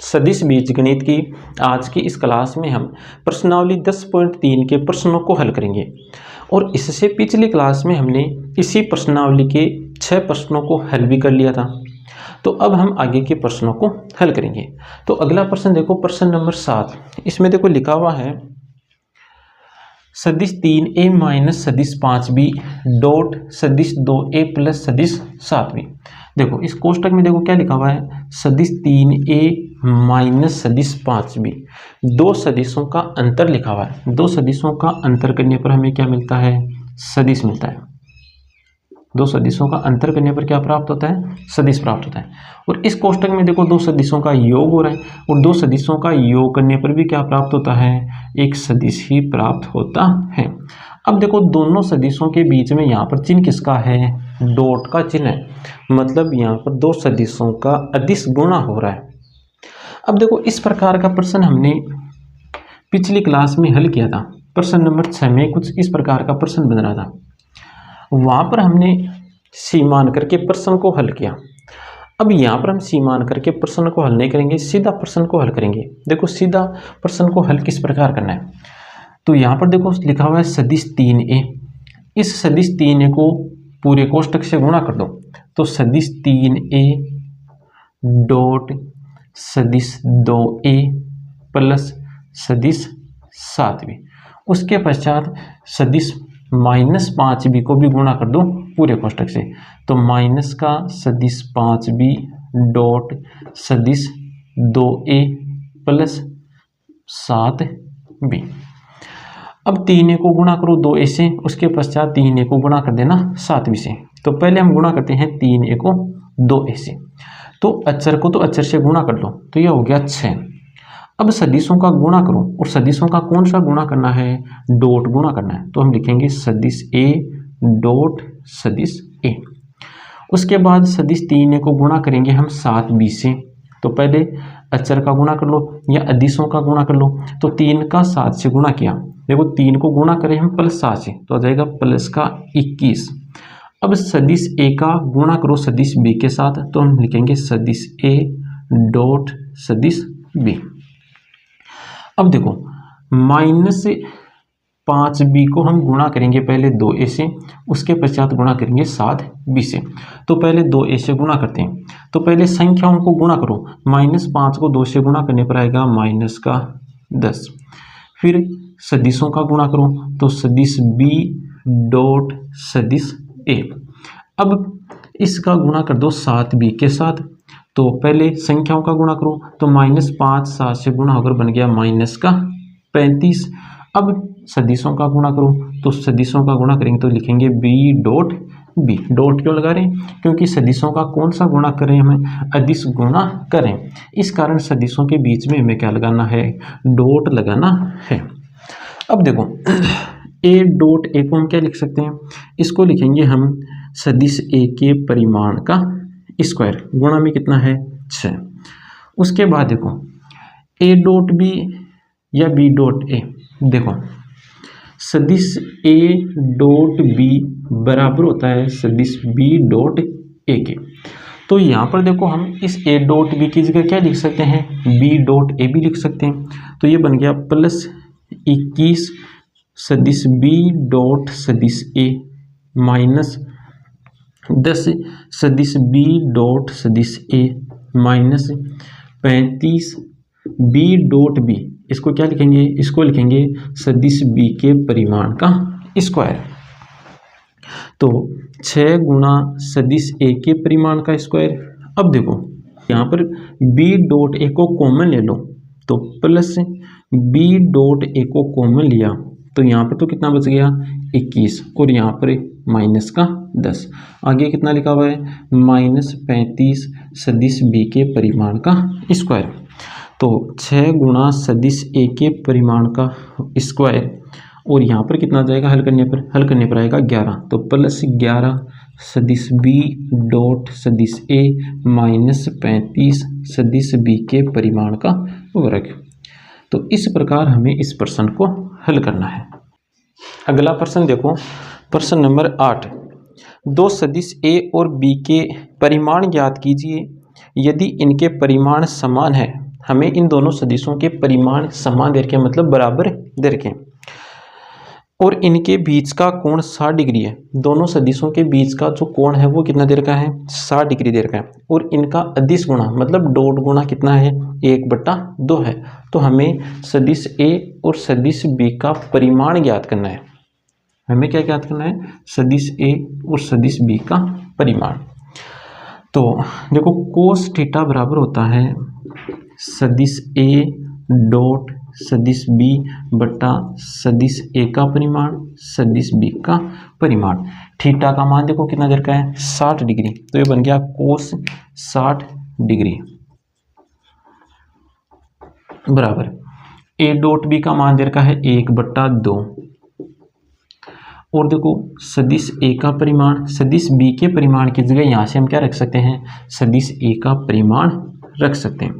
सदिश बीजगणित की आज की इस क्लास में हम प्रश्नावली 10.3 के प्रश्नों को हल करेंगे और इससे पिछली क्लास में हमने इसी प्रश्नावली के 6 प्रश्नों को हल भी कर लिया था। तो अब हम आगे के प्रश्नों को हल करेंगे। तो अगला प्रश्न देखो, प्रश्न नंबर 7। इसमें देखो लिखा हुआ है सदिश 3a माइनस सदिश 5b डॉट सदिश 2a प्लस सदिश 7b। देखो इस कोष्टक में देखो क्या लिखा हुआ है, सदिश 3a माइनस सदिश 5b। दो सदिशों का अंतर लिखा हुआ है। दो सदिशों का अंतर करने पर हमें क्या मिलता है, सदिश मिलता है। दो सदिशों का अंतर करने पर क्या प्राप्त होता है, सदिश प्राप्त होता है। और इस कोष्टक में देखो दो सदिशों का योग हो रहा है और दो सदिशों का योग करने पर भी क्या प्राप्त होता है, एक सदिश ही प्राप्त होता है। अब देखो दोनों सदिशों के बीच में यहाँ पर चिन्ह किसका है, डॉट का चिन्ह है, मतलब यहाँ पर दो सदिशों का अदिश गुणा हो रहा है। अब देखो इस प्रकार का प्रश्न हमने पिछली क्लास में हल किया था। प्रश्न नंबर 6 में कुछ इस प्रकार का प्रश्न बन रहा था, वहाँ पर हमने सीमान करके प्रश्न को हल किया। अब यहाँ पर हम सीमान करके प्रश्न को हल नहीं करेंगे, सीधा प्रश्न को हल करेंगे। देखो सीधा प्रश्न को हल किस प्रकार करना है, तो यहाँ पर देखो लिखा हुआ है सदिश 3a। इस सदिश 3a को पूरे कोष्टक से गुणा कर दो, तो सदिश 3a डॉट सदिश 2a प्लस सदिश 7b। उसके पश्चात सदिश माइनस 5b को भी गुणा कर दो पूरे कोष्टक से, तो माइनस का सदिश 5b डॉट सदिश 2a प्लस 7b। अब 3a को गुणा करो 2a से, उसके पश्चात 3a को गुणा कर देना 7b से। तो पहले हम गुणा करते हैं 3a को 2a से, तो अक्षर को तो अक्षर से गुणा कर लो, तो यह हो गया 6। अब सदिशों का गुणा करो, और सदिशों का कौन सा गुणा करना है, डॉट गुणा करना है। तो हम लिखेंगे सदिश a डॉट सदिश a। उसके बाद सदिश 3a को गुणा करेंगे हम 7b से, तो पहले अक्षर का गुणा कर लो या अदिशों का गुणा कर लो। तो 3 का 7 से गुणा किया, देखो 3 को गुणा करें हम प्लस 7 से, तो आ जाएगा प्लस का 21। अब सदिश a का गुणा करो सदिश b के साथ, तो हम लिखेंगे सदिश a डॉट सदिश b। अब देखो माइनस 5b को हम गुणा करेंगे पहले 2a से, उसके पश्चात गुणा करेंगे 7b से। तो पहले 2a से गुणा करते हैं, तो पहले संख्याओं को गुणा करो। माइनस 5 को 2 से गुणा करने पर आएगा माइनस का 10। फिर सदिशों का गुणा करो, तो सदिश b डॉट सदिश a। अब इसका गुणा कर दो 7b के साथ, तो पहले संख्याओं का गुणा करो, तो माइनस 5 7 से गुणा होकर बन गया माइनस का 35। अब सदिशों का गुणा करो, तो सदिशों का गुणा करेंगे तो लिखेंगे b डॉट b। डॉट क्यों लगा रहे हैं, क्योंकि सदिशों का कौन सा गुणा करें, हमें अदिश गुणा करें, इस कारण सदिशों के बीच में हमें क्या लगाना है, डॉट लगाना है। अब देखो a डॉट a को हम क्या लिख सकते हैं, इसको लिखेंगे हम सदिश a के परिमाण का स्क्वायर, गुणा में कितना है 6। उसके बाद देखो a डॉट b या b डॉट a, देखो सदिश a डॉट b बराबर होता है सदिश b डॉट a के। तो यहाँ पर देखो हम इस a डॉट b की जगह क्या लिख सकते हैं, b डॉट a भी लिख सकते हैं। तो ये बन गया प्लस 21 सदिश b डॉट सदिश a माइनस 10 सदिश b डॉट सदिश a minus 35 b dot b। इसको क्या लिखेंगे, इसको लिखेंगे सदिश b के परिमाण का स्क्वायर। तो 6 गुणा सदिश a के परिमाण का स्क्वायर। अब देखो यहाँ पर b डॉट a को कॉमन ले लो, तो प्लस b डॉट a को कॉमन लिया, तो यहाँ पर तो कितना बच गया 21, और यहाँ पर माइनस का 10। आगे कितना लिखा हुआ है, माइनस 35 सदिश b के परिमाण का स्क्वायर। तो 6 गुणा सदिश a के परिमाण का स्क्वायर, और यहाँ पर कितना जाएगा हल करने पर आएगा 11, तो प्लस 11 सदिश b डॉट सदिश a माइनस 35 सदिश b के परिमाण का वर्ग। तो इस प्रकार हमें इस प्रश्न को हल करना है। अगला प्रश्न देखो, प्रश्न नंबर 8। दो सदिश a और b के परिमाण ज्ञात कीजिए। यदि इनके परिमाण समान है हमें इन दोनों सदिशों के परिमाण समान दे रखे हैं, मतलब बराबर दे रखे हैं, और इनके बीच का कोण 60 डिग्री है। दोनों सदिशों के बीच का जो कोण है वो कितना दे रखा है, 60 डिग्री दे रखा है, और इनका अदिश गुणा मतलब डॉट गुणा कितना है, 1/2 है। तो हमें सदिश ए और सदिश बी का परिमाण ज्ञात करना है। हमें क्या ज्ञात करना है, सदिश ए और सदिश बी का परिमाण। तो देखो कोस थीटा बराबर होता है सदिश ए डॉट सदिश बी बटा सदिश ए का परिमाण सदिश बी का परिमाण। थीटा का मान देखो कितना दे रखा है, 60 डिग्री, तो ये बन गया कोस 60 डिग्री बराबर ए डॉट बी का मान दे रखा है 1/2, और देखो सदिश ए का परिमाण सदिश बी के परिमाण की जगह यहाँ से हम क्या रख सकते हैं, सदिश ए का परिमाण रख सकते हैं।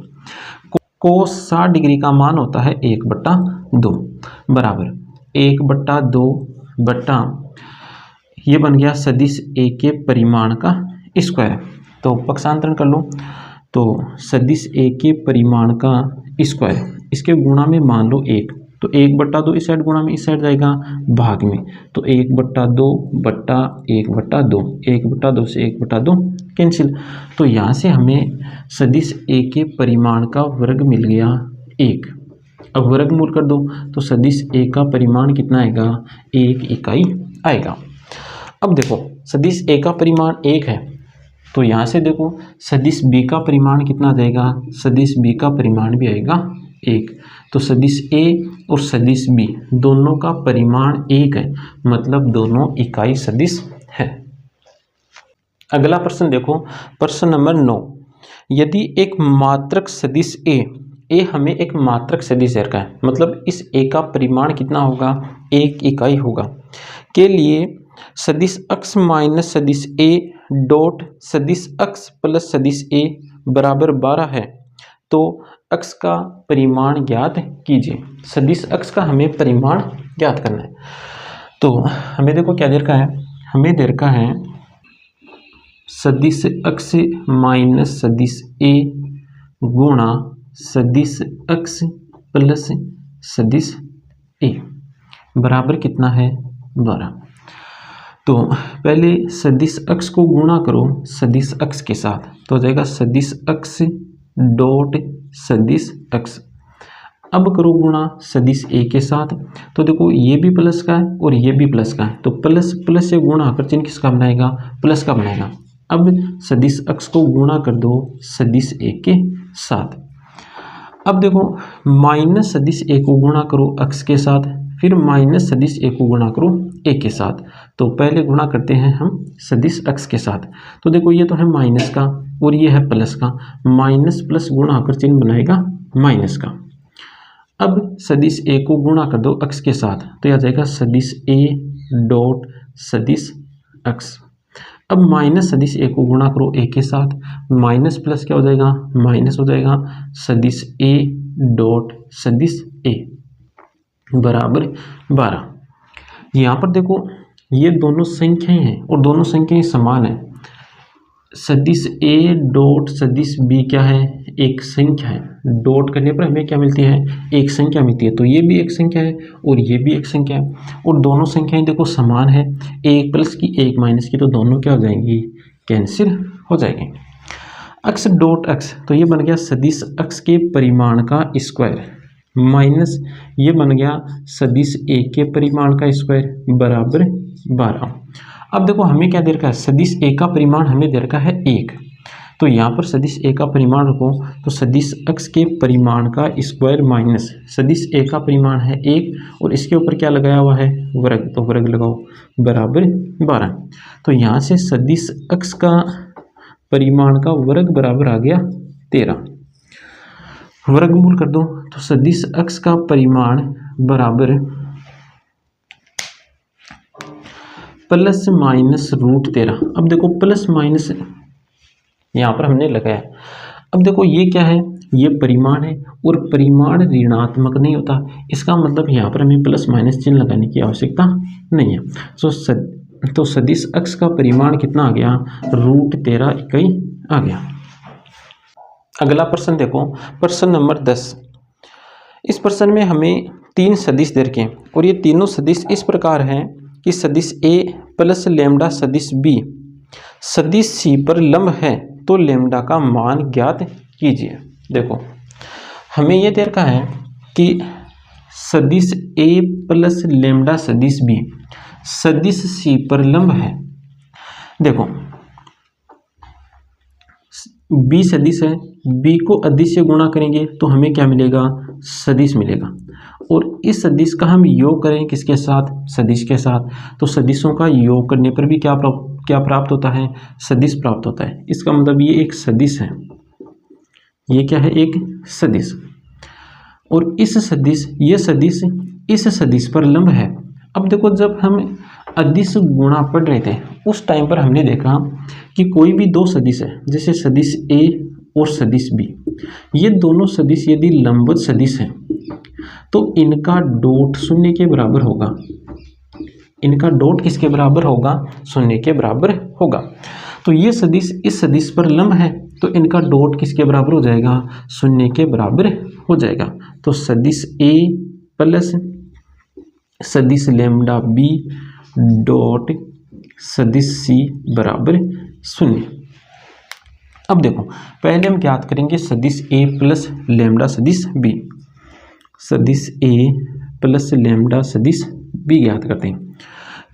कोस 60 डिग्री का मान होता है 1/2 बराबर 1/2 बटा ये बन गया सदिश ए के परिमाण का स्क्वायर। तो पक्षांतरण कर लो, तो सदिश ए के परिमाण का स्क्वायर इसके गुणा में मान लो 1, तो 1/2 इस साइड गुणा में इस साइड जाएगा भाग में, तो 1/2 बटा 1/2, 1/2 से 1/2 कैंसिल। तो यहाँ से हमें सदिश ए के परिमाण का वर्ग मिल गया 1। अब वर्गमूल कर दो तो सदिश ए का परिमाण कितना आएगा, 1 इकाई आएगा। अब देखो सदिश ए का परिमाण 1 है, तो यहाँ से देखो सदिश बी का परिमाण कितना आ जाएगा, सदिश बी का परिमाण भी आएगा 1। तो सदिश ए और सदिश बी दोनों का परिमाण 1 है, मतलब दोनों इकाई सदिश है। अगला प्रश्न देखो, प्रश्न नंबर 9। यदि एक मात्रक सदिश ए हमें एक मात्रक सदिश रखा है, मतलब इस ए का परिमाण कितना होगा, 1 इकाई होगा, के लिए सदिश अक्ष माइनस सदिश ए डॉट सदिश अक्ष प्लस सदिश ए बराबर 12 है, तो अक्ष का परिमाण ज्ञात कीजिए। सदिश अक्ष का हमें परिमाण ज्ञात करना है। तो हमें देखो क्या दे रखा है, हमें दे रखा है सदिश अक्ष माइनस सदिश ए गुणा सदिश अक्ष प्लस सदिश ए बराबर कितना है, 12। तो पहले सदिश अक्ष को गुणा करो सदिश अक्ष के साथ, तो हो जाएगा सदिश अक्ष डॉट सदिश अक्ष। अब करो गुणा सदिश ए के साथ, तो देखो ये भी प्लस का है और ये भी प्लस का है, तो प्लस प्लस से गुणा कर चिन्ह किसका बनाएगा, प्लस का बनाएगा। अब सदिश अक्ष को गुणा कर दो सदिश ए के साथ। अब देखो माइनस सदिश ए को गुणा करो अक्ष के साथ, फिर माइनस सदिश ए को गुणा करो ए के साथ। तो पहले गुणा करते हैं हम सदिश अक्ष के साथ, तो देखो ये तो है माइनस का और ये है प्लस का, माइनस प्लस गुणा कर चिन्ह बनाएगा माइनस का। अब सदिश ए को गुणा कर दो अक्ष के साथ, तो यह जाएगा सदिश ए डॉट सदिश अक्ष। अब माइनस सदिश ए को गुणा करो ए के साथ, माइनस प्लस क्या हो जाएगा, माइनस हो जाएगा सदिश ए डॉट सदिश ए बराबर 12। यहाँ पर देखो ये दोनों संख्याएं हैं और दोनों संख्याएं समान है। सदिश ए डॉट सदिश बी क्या है, एक संख्या है, डॉट करने पर हमें क्या मिलती है, एक संख्या मिलती है। तो ये भी एक संख्या है और ये भी एक संख्या है, और दोनों संख्याएं देखो समान है, एक प्लस की एक माइनस की, तो दोनों क्या हो जाएंगी, कैंसिल हो जाएंगे। अक्ष डॉट अक्ष, तो ये बन गया सदिश अक्ष के परिमाण का स्क्वायर माइनस ये बन गया सदिश ए के परिमाण का स्क्वायर बराबर 12। अब देखो हमें क्या दे रखा है, सदिश ए का परिमाण हमें दे रखा है 1, तो यहाँ पर सदिश ए का परिमाण रखो, तो सदिश अक्ष के परिमाण का स्क्वायर माइनस सदिश ए का परिमाण है 1 और इसके ऊपर क्या लगाया हुआ है, वर्ग, तो वर्ग लगाओ बराबर 12। तो यहाँ से सदिश अक्ष का परिमाण का वर्ग बराबर आ गया 13। वर्गमूल कर दो तो सदिश अक्ष का परिमाण बराबर प्लस माइनस रूट 13। अब देखो प्लस माइनस यहाँ पर हमने लगाया। अब देखो ये क्या है, ये परिमाण है और परिमाण ऋणात्मक नहीं होता, इसका मतलब यहाँ पर हमें प्लस माइनस चिन्ह लगाने की आवश्यकता नहीं है। तो सदिश अक्ष का परिमाण कितना आ गया, रूट 13 इकाई आ गया। अगला प्रश्न देखो, प्रश्न नंबर 10। इस प्रश्न में हमें 3 सदिश दे रखे हैं और ये तीनों सदिश इस प्रकार हैं कि सदिश ए प्लस लेमडा सदिश बी सदिश सी पर लंब है, तो लेमडा का मान ज्ञात कीजिए। देखो हमें ये दे रखा है कि सदिश ए प्लस लेमडा सदिश बी सदिश सी पर लंब है। देखो बी सदिश है, बी को अदिश से गुणा करेंगे तो हमें क्या मिलेगा, सदिश मिलेगा। और इस सदिश का हम योग करें किसके साथ, सदिश के साथ, तो सदिशों का योग करने पर भी क्या प्राप्त होता है, सदिश प्राप्त होता है। इसका मतलब ये एक सदिश है, ये क्या है, एक सदिश। और इस सदिश, ये सदिश इस सदिश पर लंब है। अब देखो जब हम अदिश गुणा पढ़ रहे थे उस टाइम पर हमने देखा कि कोई भी दो सदिश है, जैसे सदिश ए और सदिश बी, ये दोनों सदिश यदि लंबवत सदिश हैं तो इनका डॉट शून्य के बराबर होगा। इनका डॉट किसके बराबर होगा, शून्य के बराबर होगा। तो ये सदिश इस सदिश पर लंब है तो इनका डॉट किसके बराबर हो जाएगा, शून्य के बराबर हो जाएगा। तो सदिश ए प्लस सदिश लेमडा बी डॉट सदिश सी बराबर शून्य। अब देखो पहले हम ज्ञात करेंगे सदिश ए प्लस लेमडा सदिश बी। सदिश ए प्लस लेमडा सदिश बी ज्ञात करते हैं।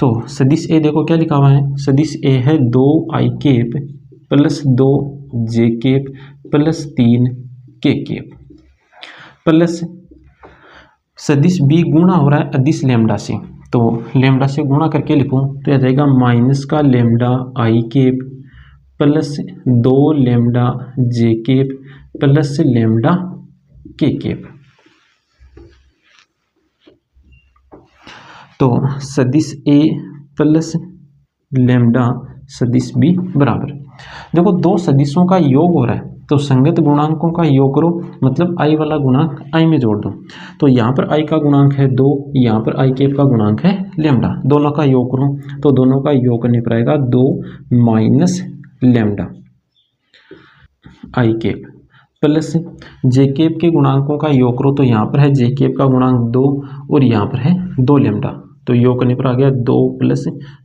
तो सदिश ए देखो क्या लिखा हुआ है, सदिश ए है 2 i cap plus 2 j cap plus 3 k cap plus सदिश बी गुणा हो रहा है अदिश लेमडा से, तो लेमडा से गुणा करके लिखूं तो आ जाएगा माइनस का lambda I cap plus 2 lambda J cap plus lambda K cap. तो सदिश ए प्लस लेमडा सदिश बी बराबर, देखो दो सदिशों का योग हो रहा है तो संगत गुणांकों का योग करो, मतलब आई वाला गुणांक आई में जोड़ दो। तो यहाँ पर आई का गुणांक है 2, यहाँ पर आई केप का गुणांक है लेमडा, दोनों का योग करो तो दोनों का योग करने पर आएगा 2 minus lambda I cap plus J cap के गुणांकों का योग करो तो यहाँ पर है जे केप का गुणांक 2 और यहाँ पर है 2 लेमडा, तो योग करने पर आ गया 2 प्लस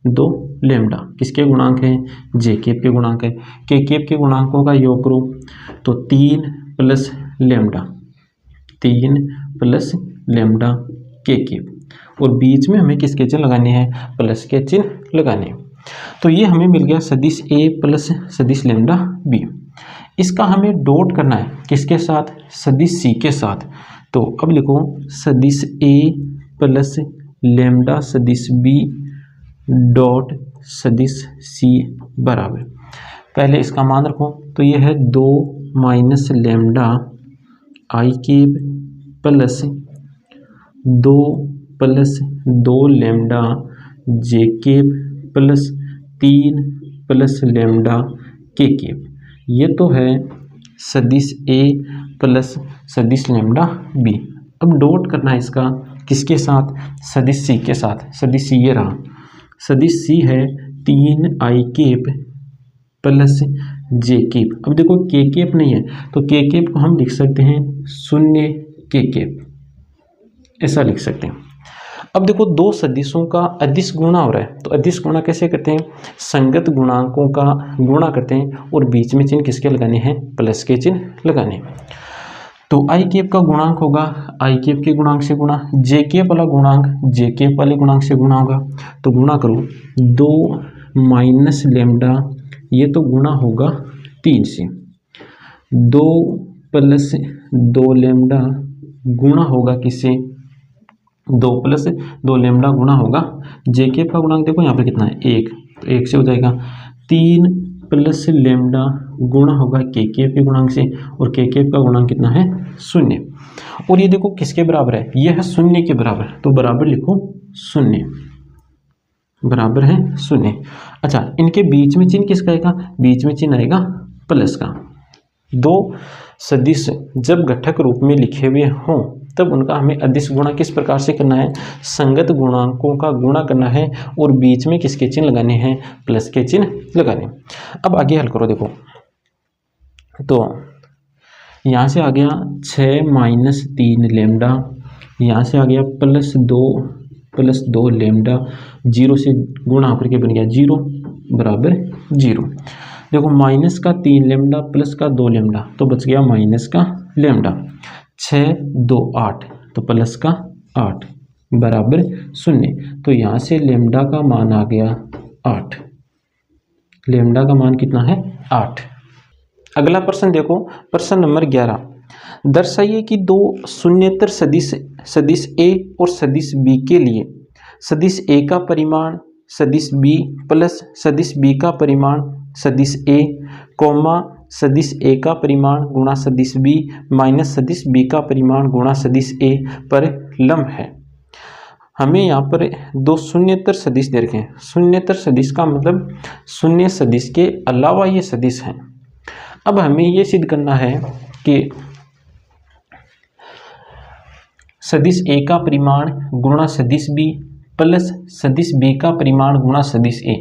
2 लेमडा, किसके गुणांक हैं, जे केप के गुणांक है। के केप के गुणांकों का योग करो तो 3 plus lambda, 3 plus lambda K cap, और बीच में हमें किसके चिन्ह लगाने हैं, प्लस के चिन्ह लगाने हैं। तो ये हमें मिल गया सदिश ए प्लस सदिश लेमडा बी। इसका हमें डॉट करना है किसके साथ, सदिश सी के साथ। तो अब लिखो सदिश ए प्लस लेमडा सदिश बी डॉट सदिश सी बराबर, पहले इसका मान रखो तो ये है 2 minus lambda I cap plus 2 plus 2 lambda J cap plus 3 plus lambda K cap. ये तो है सदिश ए प्लस सदिश लेमडा बी। अब डॉट करना है इसका किसके साथ, सदिश सी के साथ। सदिश सी ये रहा, सदिश सी है 3 आई केप प्लस जे केप। अब देखो के केप नहीं है तो के केप को हम लिख सकते हैं 0 के केप, ऐसा लिख सकते हैं। अब देखो दो सदिशों का अदिश गुणा हो रहा है तो अदिश गुणा कैसे करते हैं, संगत गुणांकों का गुणा करते हैं और बीच में चिन्ह किसके लगाने हैं, प्लस के चिन्ह लगाने। तो आई केप का गुणांक होगा आई केप के गुणांक से गुणा, जे केप वाला गुणांक जे केप वाले गुणांक से गुणा होगा। तो गुणा करो 2 माइनस लेमडा, ये तो गुणा होगा 3 से, 2 प्लस 2 लेमडा गुणा होगा किससे, 2 प्लस 2 लेमडा गुणा होगा जे केप का गुणांक, देखो यहाँ पे कितना है 1, तो 1 से हो जाएगा। 3 प्लस लेमडा गुणा होगा के केप के गुणांक से, और के केप का गुणांक कितना है 0। और ये देखो किसके बराबर है, ये है 0 के बराबर, तो बराबर लिखो 0, बराबर है 0। अच्छा इनके बीच में चिन्ह किसका आएगा, बीच में चिन्ह आएगा प्लस का। दो सदिश जब घटक रूप में लिखे हुए हों तब उनका हमें अदिश गुणा किस प्रकार से करना है, संगत गुणांकों का गुणा करना है और बीच में किसके चिन्ह लगाने हैं, प्लस के चिन्ह लगाने। अब आगे हल करो, देखो तो यहाँ से आ गया 6 माइनस 3 लेमडा, यहाँ से आ गया प्लस दो लेमडा, 0 से गुणा होकर के बन गया 0 बराबर 0। देखो माइनस का 3 लेमडा प्लस का 2 लेमडा तो बच गया माइनस का लेमडा। 6 2 8 तो प्लस का 8 बराबर 0। तो यहाँ से लेमडा का मान आ गया 8। लेमडा का मान कितना है 8। अगला प्रश्न देखो, प्रश्न नंबर 11। दर्शाइए कि दो शून्येतर सदिश ए और सदिश बी के लिए सदिश ए का परिमाण सदिश बी प्लस सदिश बी का परिमाण सदिश ए कॉमा सदिश ए का परिमाण गुणा सदिश बी माइनस सदिश बी का परिमाण गुणा सदिश ए पर लंब है। हमें यहाँ पर दो शून्येतर सदिश दे रखे हैं। शून्येतर सदिश का मतलब शून्य सदिश के अलावा ये सदिश हैं। अब हमें ये सिद्ध करना है कि सदिश ए का परिमाण गुणा सदिश बी प्लस सदिश बी का परिमाण गुणा सदिश ए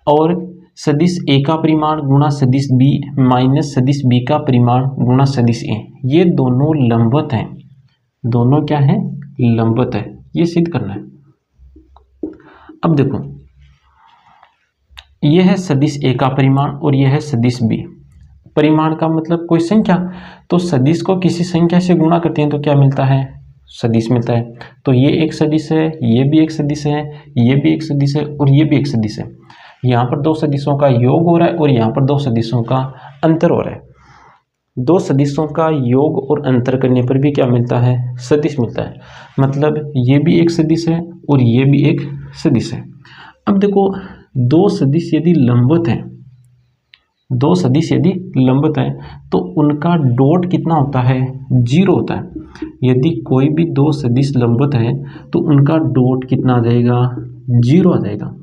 और सदिश ए का परिमाण गुणा सदिश बी माइनस सदिश बी का परिमाण गुणा सदिश ए, ये दोनों लंबवत हैं। दोनों क्या है? लंबवत है। ये सिद्ध करना है। अब देखो, यह है सदिश ए का परिमाण और यह है सदिश बी। परिमाण का मतलब कोई संख्या, तो सदिश को किसी संख्या से गुणा करते हैं तो क्या मिलता है? सदिश मिलता है। तो ये एक सदिश है, ये भी एक सदिश है, ये भी एक सदिश है और ये भी एक सदिश है। यहाँ पर दो सदिशों का योग हो रहा है और यहाँ पर दो सदिशों का अंतर हो रहा है। दो सदिशों का योग और अंतर करने पर भी क्या मिलता है? सदिश मिलता है। मतलब ये भी एक सदिश है और ये भी एक सदिश है। अब देखो, दो सदिश यदि लंबवत हैं, दो सदिश यदि लंबवत हैं तो उनका डॉट कितना होता है? 0 होता है। यदि कोई भी दो सदिश लंबवत है तो उनका डॉट कितना आ जाएगा? 0 आ जाएगा।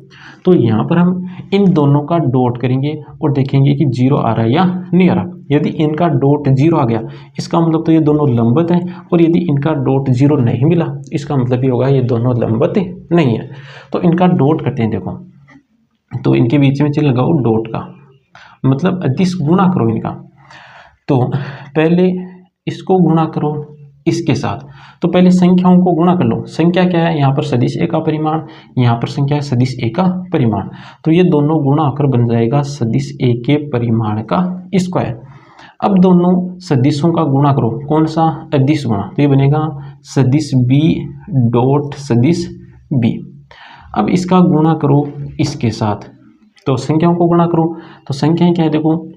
तो यहाँ पर हम इन दोनों का डॉट करेंगे और देखेंगे कि 0 आ रहा है या नहीं आ रहा। यदि इनका डॉट 0 आ गया इसका मतलब तो ये दोनों लंबवत हैं, और यदि इनका डॉट 0 नहीं मिला इसका मतलब ये होगा ये दोनों लंबवत नहीं है। तो इनका डॉट करते हैं। देखो, तो इनके बीच में चिन्ह लगाओ डॉट का, मतलब अदिश गुणा करो इनका। तो पहले इसको गुणा करो इसके साथ, तो पहले संख्याओं को गुणा कर लो। संख्या क्या है? यहाँ पर सदिश ए का परिमाण, यहाँ पर संख्या है सदिश ए का परिमाण। तो ये दोनों गुणा होकर बन जाएगा सदिश ए के परिमाण का स्क्वायर। अब दोनों सदिशों का गुणा करो। कौन सा? अदिश गुणा। तो ये बनेगा सदिश बी डॉट सदिश बी। अब इसका गुणा करो इसके साथ, तो संख्याओं को गुणा करो। तो संख्याएं क्या है? देखो,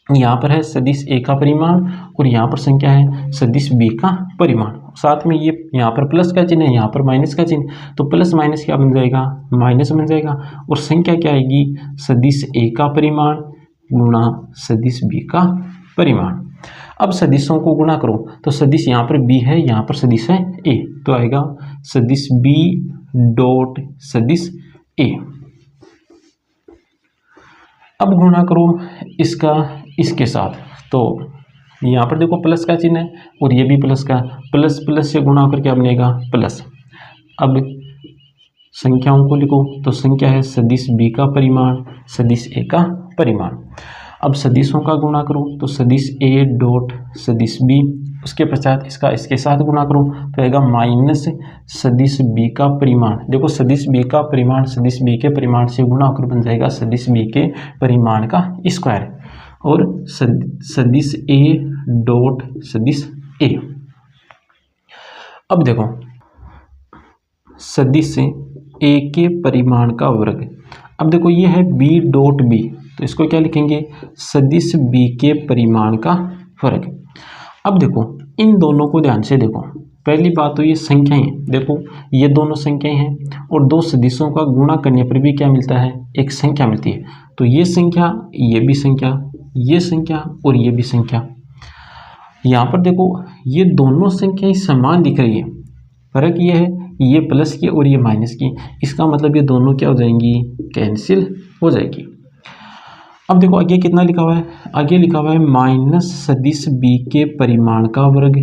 यहाँ पर है सदिश ए का परिमाण और यहाँ पर संख्या है सदिश बी का परिमाण। साथ में ये यहाँ पर प्लस का चिन्ह है, यहाँ पर माइनस का चिन्ह, तो प्लस माइनस क्या बन जाएगा? माइनस बन जाएगा। और संख्या क्या आएगी? सदिश ए का परिमाण गुणा सदिश बी का परिमाण। अब सदिशों को गुणा करो, तो सदिश यहाँ पर बी है, यहाँ पर सदिश है ए, तो आएगा सदिश बी डॉट सदिश ए। अब गुणा करो इसका इसके साथ, तो यहाँ पर देखो प्लस का चिन्ह है और ये भी प्लस का, प्लस प्लस से गुणा होकर क्या बनेगा? प्लस। अब संख्याओं को लिखो, तो संख्या है सदिश बी का परिमाण सदिश ए का परिमाण। अब सदिशों का गुणा करो, तो सदिश ए डॉट सदिश बी, उसके पश्चात इसका इसके साथ गुणा करो तो आएगा माइनस सदिश बी का परिमाण। देखो, सदिश बी का परिमाण सदिश बी के परिमाण से गुणा होकर बन जाएगा सदिश बी के परिमाण का स्क्वायर, और सदिश ए डॉट सदिश ए। अब देखो, सदिश ए के परिमाण का वर्ग। अब देखो, ये है बी डॉट बी, तो इसको क्या लिखेंगे? सदिश बी के परिमाण का वर्ग। अब देखो, इन दोनों को ध्यान से देखो। पहली बात तो ये संख्याएं, देखो ये दोनों संख्याएं हैं और दो सदिशों का गुणा करने पर भी क्या मिलता है? एक संख्या मिलती है। तो ये संख्या, ये भी संख्या, ये संख्या और ये भी संख्या। यहाँ पर देखो, ये दोनों संख्याएं समान दिख रही है। फर्क ये है, ये प्लस की और ये माइनस की। इसका मतलब ये दोनों क्या हो जाएंगी? कैंसिल हो जाएगी। अब देखो आगे कितना लिखा हुआ है? आगे लिखा हुआ है माइनस सदिश बी के परिमाण का वर्ग,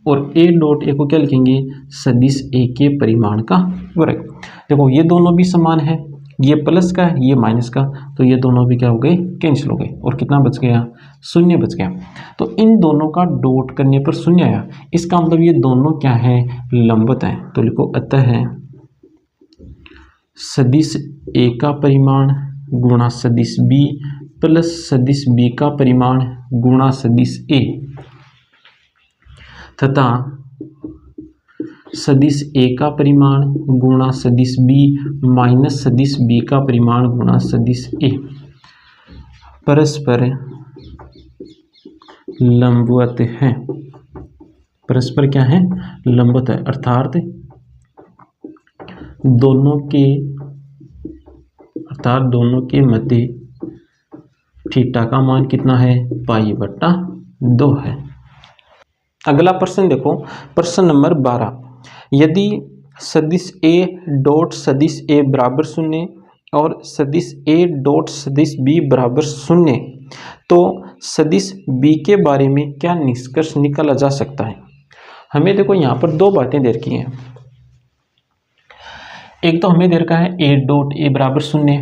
और ए डॉट ए को क्या लिखेंगे? सदिश ए के परिमाण का वर्ग। देखो, ये दोनों भी समान है, ये प्लस का है, ये माइनस का, तो ये दोनों भी क्या हो गए? कैंसिल हो गए। और कितना बच गया? शून्य बच गया। तो इन दोनों का डॉट करने पर शून्य आया, इसका मतलब ये दोनों क्या है, लंबवत हैं। तो लिखो अतः सदिश ए का परिमाण गुणा सदिश बी प्लस सदिश बी का परिमाण गुणा सदिश ए तथा सदिश ए का परिमाण गुणा सदिश बी माइनस सदिश बी का परिमाण गुणा सदिश ए परस्पर लंबवत है। परस्पर क्या है, लंबवत है, अर्थात दोनों के मध्य थीटा का मान कितना है, π/2 है। अगला प्रश्न देखो, प्रश्न नंबर 12। यदि सदिश ए डॉट सदिश ए बराबर 0 और सदिश ए डॉट सदिश बी बराबर 0, तो सदिश बी के बारे में क्या निष्कर्ष निकाला जा सकता है। हमें देखो यहाँ पर दो बातें दे रखी हैं। एक तो हमें दे रखा है ए डॉट ए बराबर 0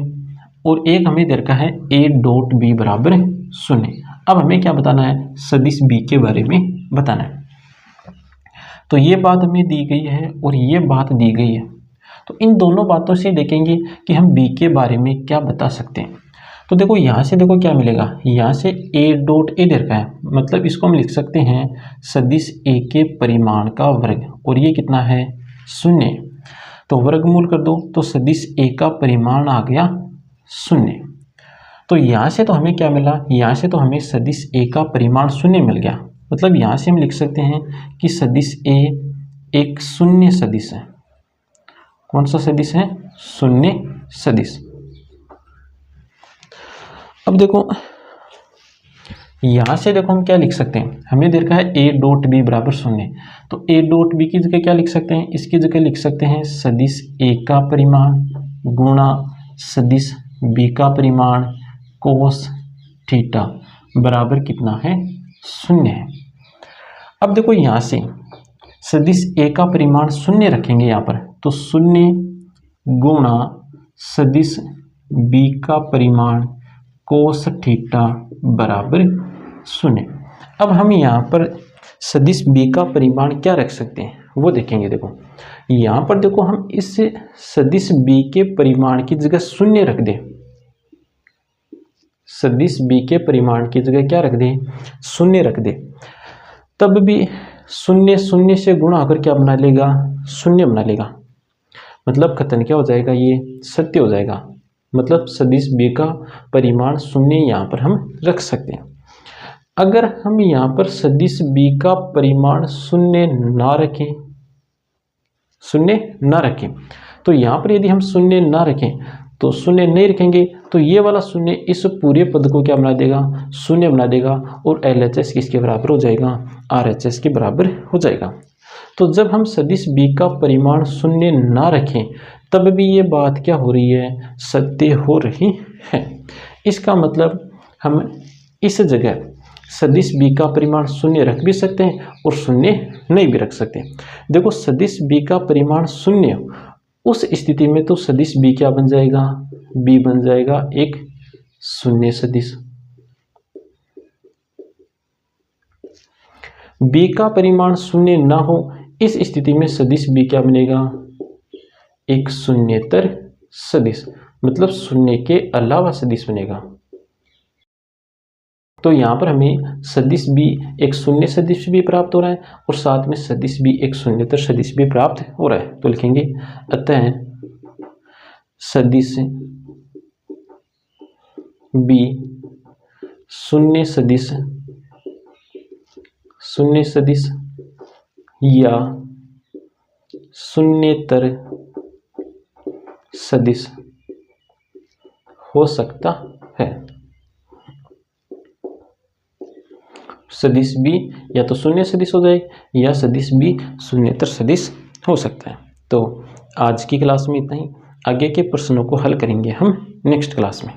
और एक हमें दे रखा है ए डॉट बी बराबर 0। अब हमें क्या बताना है, सदिश बी के बारे में बताना है। तो ये बात हमें दी गई है और ये बात दी गई है, तो इन दोनों बातों से देखेंगे कि हम बी के बारे में क्या बता सकते हैं। तो देखो यहाँ से देखो क्या मिलेगा, यहाँ से ए डॉट ए दे रखा है, मतलब इसको हम लिख सकते हैं सदिश ए के परिमाण का वर्ग, और ये कितना है, 0। तो वर्गमूल कर दो तो सदिश ए का परिमाण आ गया 0। तो यहाँ से तो हमें क्या मिला, यहाँ से तो हमें सदिश ए का परिमाण 0 मिल गया। मतलब यहाँ से हम लिख सकते हैं कि सदिश ए एक शून्य सदिश है। कौन सा सदिश है, शून्य सदिश। अब देखो यहाँ से देखो हम क्या लिख सकते हैं, हमें दे रखा है ए डॉट बी बराबर 0, तो ए डॉट बी की जगह क्या लिख सकते हैं, इसकी जगह लिख सकते हैं सदिश ए का परिमाण गुणा सदिश बी का परिमाण कोस थीटा बराबर कितना है, 0 है। अब देखो यहाँ से सदिश ए का परिमाण 0 रखेंगे यहाँ पर, तो 0 गुणा सदिश बी का परिमाण कोस थीटा बराबर 0। अब हम यहाँ पर सदिश बी का परिमाण क्या रख सकते हैं वो देखेंगे। देखो यहाँ पर देखो हम इस सदिश बी के परिमाण की जगह 0 रख दें, सदिश बी के परिमाण की जगह क्या रख दें, 0 रख दें, तब भी 0 0 से गुणा होकर क्या बना लेगा, 0 बना लेगा। मतलब कथन क्या हो जाएगा, ये सत्य हो जाएगा। मतलब सदिश बी का परिमाण 0 यहाँ पर हम रख सकते हैं। अगर हम यहाँ पर सदिश बी का परिमाण 0 ना रखें, 0 ना रखें, तो यहाँ पर यदि हम 0 ना रखें तो 0 नहीं रखेंगे तो ये वाला 0 इस पूरे पद को क्या बना देगा, 0 बना देगा, और LHS किसके बराबर हो जाएगा, RHS के बराबर हो जाएगा। तो जब हम सदिश बी का परिमाण 0 ना रखें तब भी ये बात क्या हो रही है, सत्य हो रही है। इसका मतलब हम इस जगह सदिश बी का परिमाण 0 रख भी सकते हैं और 0 नहीं भी रख सकते। देखो सदिश बी का परिमाण 0, उस स्थिति में तो सदिश बी क्या बन जाएगा, बी बन जाएगा एक शून्य सदिश। बी का परिमाण 0 ना हो, इस स्थिति में सदिश बी क्या बनेगा, एक शून्येतर सदिश, मतलब 0 के अलावा सदिश बनेगा। तो यहाँ पर हमें सदिश बी एक शून्य सदिश भी प्राप्त हो रहा है और साथ में सदिश बी एक शून्येतर सदिश भी प्राप्त हो रहा है। तो लिखेंगे अतः सदिश बी शून्य सदिश या शून्येतर सदिश हो सकता है। सदिश बी या तो शून्य सदिश हो जाए या सदिश बी शून्येतर सदिश हो सकता है। तो आज की क्लास में इतना ही, आगे के प्रश्नों को हल करेंगे हम नेक्स्ट क्लास में।